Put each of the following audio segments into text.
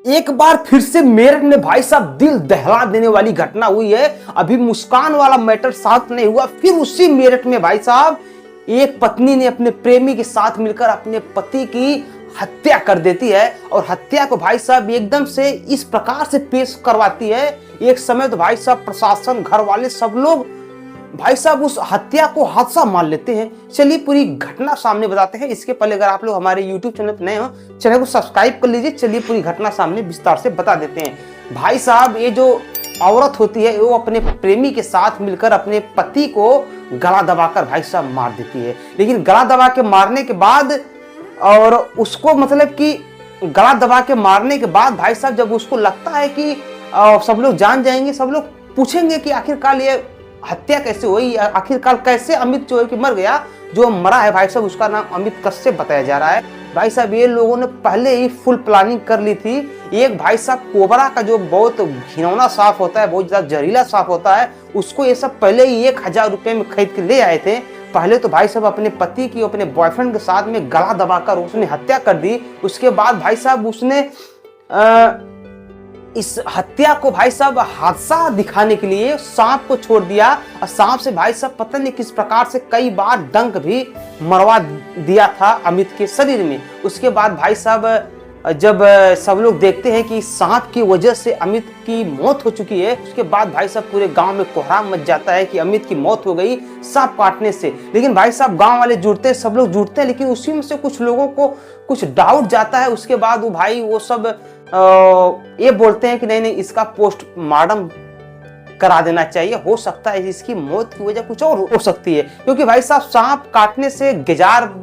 एक बार फिर से मेरठ में भाई साहब दिल दहला देने वाली घटना हुई है। अभी मुस्कान वाला मैटर साथ नहीं हुआ, फिर उसी मेरठ में भाई साहब एक पत्नी ने अपने प्रेमी के साथ मिलकर अपने पति की हत्या कर देती है। और हत्या को भाई साहब एकदम से इस प्रकार से पेश करवाती है। एक समय तो भाई साहब प्रशासन, घर वाले, सब लोग भाई साहब उस हत्या को हादसा मान लेते हैं। चलिए पूरी घटना सामने बताते हैं। इसके पहले अगर आप लोग हमारे YouTube चैनल पर नए हो, चैनल को सब्सक्राइब कर लीजिए। चलिए पूरी घटना सामने विस्तार से बता देते हैं। भाई साहब ये जो औरत होती है वो अपने प्रेमी के साथ मिलकर अपने पति को गला दबाकर भाई साहब मार देती है। लेकिन गला दबा के मारने के बाद, और उसको मतलब कि गला दबा के मारने के बाद भाई साहब जब उसको लगता है कि सब लोग जान जाएंगे, सब लोग पूछेंगे कि आखिरकार ये हत्या कैसे हुई, आखिरकार कैसे अमित जो है कि मर गया। जो मरा है भाई साहब उसका नाम अमित कश्यप बताया जा रहा है। भाई साहब ये लोगों ने पहले ही फुल प्लानिंग कर ली थी। एक भाई साहब कोबरा का जो बहुत घिनौना सांप होता है, बहुत ज्यादा जहरीला सांप होता है, उसको ये सब पहले ही 1000 रुपए में खरीद के ले आए थे। पहले तो भाई साहब अपने पति की, अपने बॉयफ्रेंड के साथ में गला दबाकर उसने हत्या कर दी। उसके बाद भाई साहब उसने इस हत्या को भाई साहब हादसा दिखाने के लिए सांप को छोड़ दिया। और सांप से भाई साहब पता नहीं किस प्रकार से कई बार डंक भी मरवा दिया था अमित के शरीर में। उसके बाद भाई साहब जब सब लोग देखते हैं कि सांप की वजह से अमित की मौत हो चुकी है, उसके बाद भाई साहब पूरे गांव में कोहराम मच जाता है कि अमित की मौत हो गई सांप काटने से। लेकिन भाई साहब गांव वाले जुड़ते हैं, सब लोग जुड़ते हैं, लेकिन उसी में से कुछ लोगों को कुछ डाउट जाता है। उसके बाद वो सब ये बोलते हैं कि नहीं इसका पोस्टमार्टम करा देना चाहिए, हो सकता है इसकी मौत की वजह कुछ और हो सकती है। क्योंकि भाई साहब सांप काटने से गेजार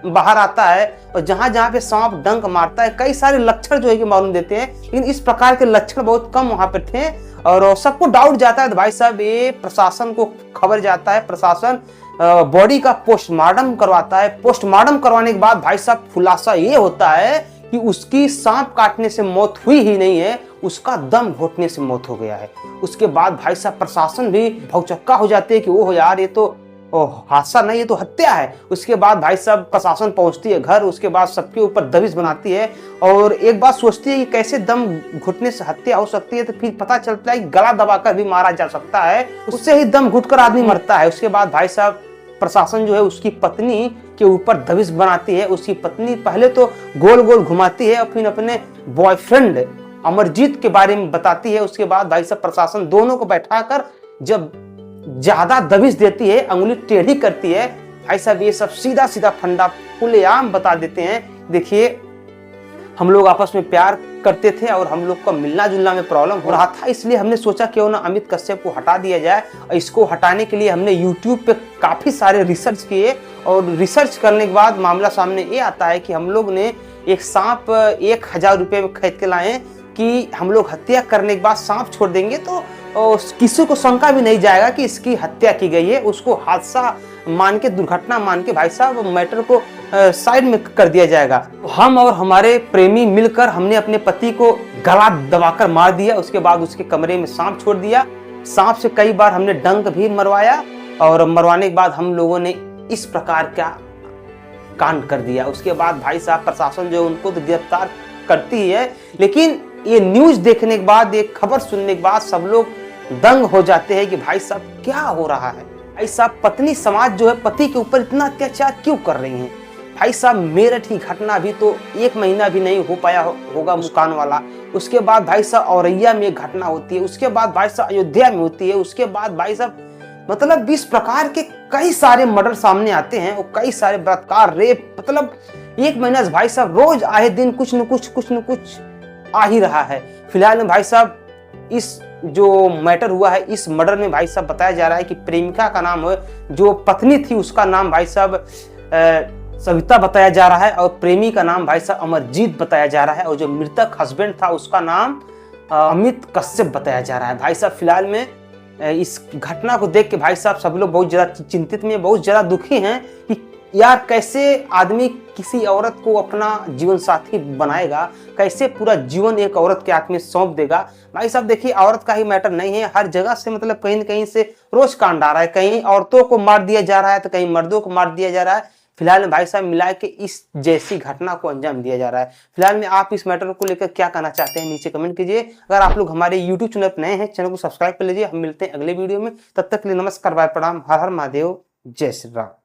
बाहर आता है, और जहां जहां पे सांप डंक मारता है कई सारे लक्षण जो है कि मालूम देते हैं, लेकिन इस प्रकार के लक्षण बहुत कम वहां पे थे। और सबको डाउट जाता है तो भाई साहब ये प्रशासन को खबर जाता है। प्रशासन बॉडी का पोस्टमार्टम करवाता है। पोस्टमार्टम करवाने के बाद भाई साहब खुलासा ये होता है कि उसकी सांप काटने से मौत हुई ही नहीं है, उसका दम घोटने से मौत हो गया है। उसके बाद भाई साहब प्रशासन भी भौचक्का हो जाते हैं कि ओह यार ये तो हादसा नहीं, ये तो हत्या है। उसके बाद भाई साहब प्रशासन पहुंचती है घर। उसके बाद सबके ऊपर दबिश बनाती है और एक बात सोचती है कि कैसे दम घुटने से हत्या हो सकती है। तो फिर पता चलता है कि गला दबाकर भी मारा जा सकता है, उससे ही दम घुटकर आदमी मरता है। उसके बाद भाई साहब प्रशासन जो है उसकी पत्नी के ऊपर दबिश बनाती है। उसकी पत्नी पहले तो गोल गोल घुमाती है और फिर अपने बॉयफ्रेंड अमरजीत के बारे में बताती है। उसके बाद भाई साहब प्रशासन दोनों को बैठाकर जब ज्यादा दबिश देती है, अंगुली टेढ़ी करती है, भाई साहब ये सब सीधा सीधा फंडा खुलेआम बता देते हैं। देखिए हम लोग आपस में प्यार करते थे और हम लोग का मिलना जुलना में प्रॉब्लम हो रहा था, इसलिए हमने सोचा क्यों ना अमित कश्यप को हटा दिया जाए। और इसको हटाने के लिए हमने YouTube पे काफी सारे रिसर्च किए, और रिसर्च करने के बाद मामला सामने ये आता है कि हम लोग ने एक सांप 1000 रुपये में खरीद के लाए कि हम लोग हत्या करने के बाद सांप छोड़ देंगे तो किसी को शंका भी नहीं जाएगा कि इसकी हत्या की गई है। उसको हादसा मान के, दुर्घटना मान के भाई साहब मैटर को साइड में कर दिया जाएगा। हम और हमारे प्रेमी मिलकर हमने अपने पति को गला दबाकर मार दिया। उसके बाद उसके कमरे में सांप छोड़ दिया। सांप से कई बार हमने डंक भी मरवाया, और मरवाने के बाद हम लोगों ने इस प्रकार का कांड कर दिया। उसके बाद भाई साहब प्रशासन जो उनको तो गिरफ्तार करती है, लेकिन ये न्यूज देखने के बाद, ये खबर सुनने के बाद सब लोग दंग हो जाते हैं कि भाई साहब क्या हो रहा है। भाई साहब पत्नी समाज जो है पति के ऊपर इतना अत्याचार क्यों कर रही है। भाई साहब मेरठ की घटना अभी तो 1 महीना भी नहीं हो पाया होगा मुस्कान वाला। उसके बाद भाई साहब औरैया में घटना होती है, उसके बाद भाई साहब अयोध्या में होती है, उसके बाद भाई साहब मतलब 20 प्रकार के कई सारे मर्डर सामने आते हैं, और कई सारे बलात्कार, रेप, मतलब 1 महीना से भाई साहब रोज आए दिन कुछ न कुछ आ ही रहा है। फिलहाल में भाई साहब इस जो मैटर हुआ है, इस मर्डर में भाई साहब बताया जा रहा है कि प्रेमिका का नाम है, जो पत्नी थी उसका नाम भाई साहब सविता बताया जा रहा है, और प्रेमी का नाम भाई साहब अमरजीत बताया जा रहा है, और जो मृतक हस्बैंड था उसका नाम अमित कश्यप बताया जा रहा है। भाई साहब फिलहाल में इस घटना को देख के भाई साहब सब लोग बहुत ज्यादा चिंतित में, बहुत ज्यादा दुखी हैं कि यार कैसे आदमी किसी औरत को अपना जीवन साथी बनाएगा, कैसे पूरा जीवन एक औरत के हाथ में सौंप देगा। भाई साहब देखिए औरत का ही मैटर नहीं है, हर जगह से मतलब कहीं न कहीं से रोज कांड आ रहा है। कहीं औरतों को मार दिया जा रहा है तो कहीं मर्दों को मार दिया जा रहा है। फिलहाल में भाई साहब मिला के इस जैसी घटना को अंजाम दिया जा रहा है। फिलहाल में आप इस मैटर को लेकर क्या कहना चाहते हैं नीचे कमेंट कीजिए। अगर आप लोग हमारे यूट्यूब चैनल पर नए हैं, चैनल को सब्सक्राइब कर लीजिए। हम मिलते हैं अगले वीडियो में, तब तक के लिए नमस्कार, बाय, प्रणाम, हर हर महादेव, जय श्री राम।